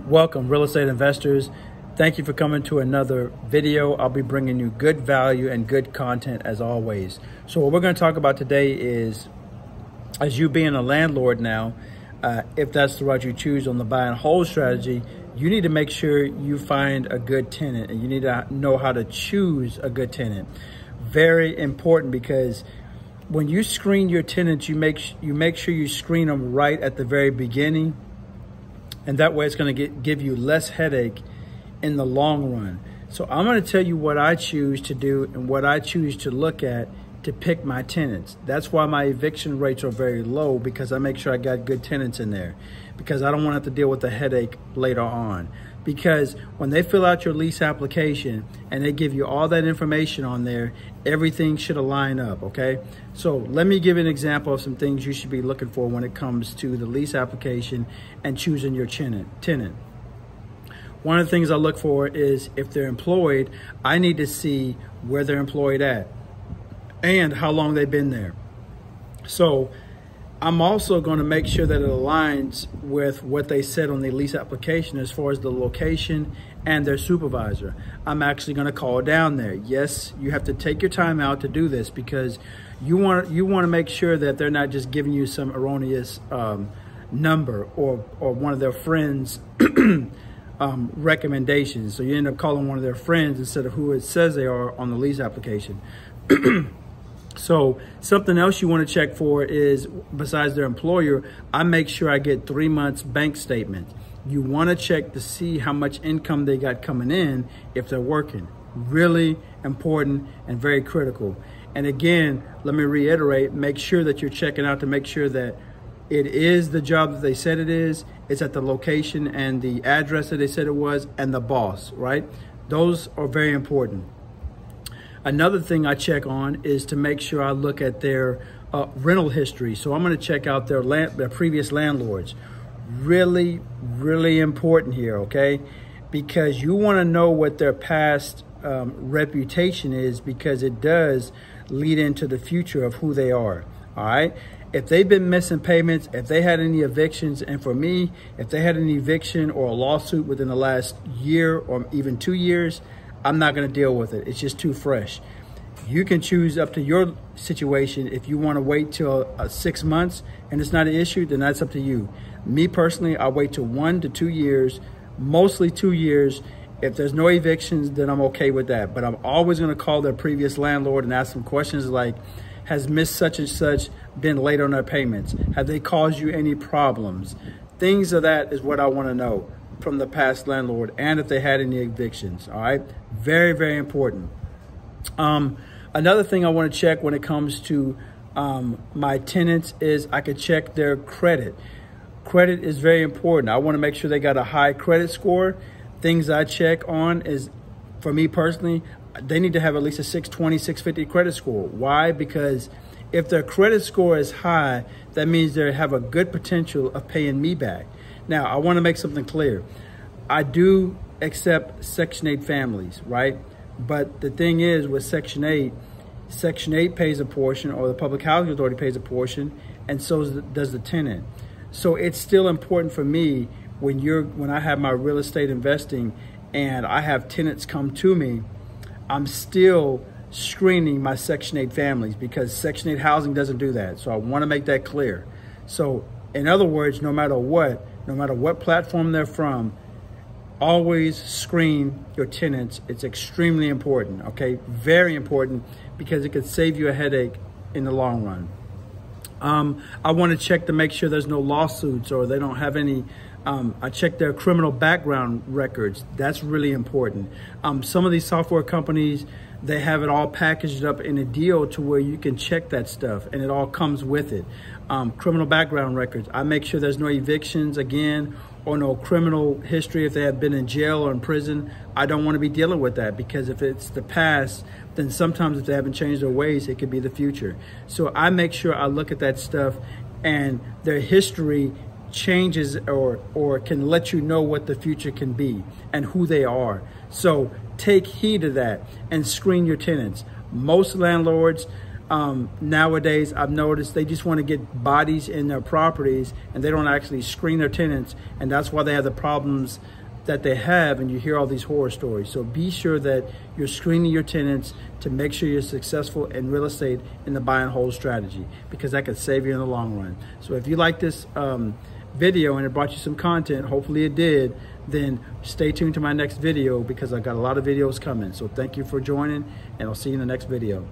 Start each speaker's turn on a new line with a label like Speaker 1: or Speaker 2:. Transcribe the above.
Speaker 1: Welcome, real estate investors. Thank you for coming to another video. I'll be bringing you good value and good content as always. So what we're going to talk about today is, as you being a landlord now, if that's the route you choose on the buy and hold strategy, you need to make sure you find a good tenant, and you need to know how to choose a good tenant. Very important, because when you screen your tenants, you make sure you screen them right at the very beginning. And that way it's going to give you less headache in the long run. So I'm going to tell you what I choose to do and what I choose to look at to pick my tenants. That's why my eviction rates are very low, because I make sure I got good tenants in there, because I don't want to have to deal with the headache later on. Because when they fill out your lease application and they give you all that information on there, everything should align up, okay? So let me give you an example of some things you should be looking for when it comes to the lease application and choosing your tenant. One of the things I look for is, if they're employed, I need to see where they're employed at and how long they've been there. So I'm also going to make sure that it aligns with what they said on the lease application as far as the location and their supervisor. I'm actually going to call down there. Yes, you have to take your time out to do this, because you want to make sure that they're not just giving you some erroneous number or one of their friends' recommendations. So you end up calling one of their friends instead of who it says they are on the lease application. So something else you want to check for is, besides their employer, I make sure I get 3 months bank statement. You want to check to see how much income they got coming in if they're working. Really important and very critical. And again, let me reiterate, make sure that you're checking out to make sure that it is the job that they said it is. It's at the location and the address that they said it was, and the boss, right? Those are very important. Another thing I check on is to make sure I look at their rental history. So I'm going to check out their previous landlords. Really, really important here, okay? Because you want to know what their past reputation is, because it does lead into the future of who they are, all right? If they've been missing payments, if they had any evictions, and for me, if they had an eviction or a lawsuit within the last year or even 2 years, I'm not going to deal with it. It's just too fresh. You can choose up to your situation. If you want to wait till 6 months and it's not an issue, then that's up to you. Me personally, I wait till 1 to 2 years, mostly 2 years. If there's no evictions, then I'm okay with that. But I'm always going to call their previous landlord and ask them questions like, has Miss Such and Such been late on their payments? Have they caused you any problems? Things of that is what I want to know from the past landlord, and if they had any evictions. All right, very, very important. Another thing I want to check when it comes to my tenants is I could check their credit. Credit is very important. I want to make sure they got a high credit score. Things I check on is, for me personally, they need to have at least a 620, 650 credit score. Why? Because if their credit score is high, that means they have a good potential of paying me back. Now, I want to make something clear. I do accept Section 8 families, right? But the thing is, with Section 8 pays a portion, or the Public Housing Authority pays a portion, and so does the tenant. So it's still important for me when I have my real estate investing and I have tenants come to me, I'm still screening my Section 8 families, because Section 8 housing doesn't do that. So I want to make that clear. So in other words, no matter what platform they're from, always screen your tenants. It's extremely important, okay? Very important, because it could save you a headache in the long run. I want to check to make sure there's no lawsuits or they don't have any. I check their criminal background records. That's really important. Some of these software companies, they have it all packaged up in a deal to where you can check that stuff, and it all comes with it. Criminal background records. I make sure there's no evictions again, or no criminal history. If they have been in jail or in prison, I don't want to be dealing with that, because if it's the past, then sometimes if they haven't changed their ways, it could be the future. So I make sure I look at that stuff, and their history changes or can let you know what the future can be and who they are. So take heed of that and screen your tenants. Most landlords, Nowadays, I've noticed they just want to get bodies in their properties and they don't actually screen their tenants. And that's why they have the problems that they have, and you hear all these horror stories. So be sure that you're screening your tenants to make sure you're successful in real estate in the buy and hold strategy, because that could save you in the long run. So if you like this video and it brought you some content, hopefully it did, then stay tuned to my next video, because I've got a lot of videos coming. So thank you for joining, and I'll see you in the next video.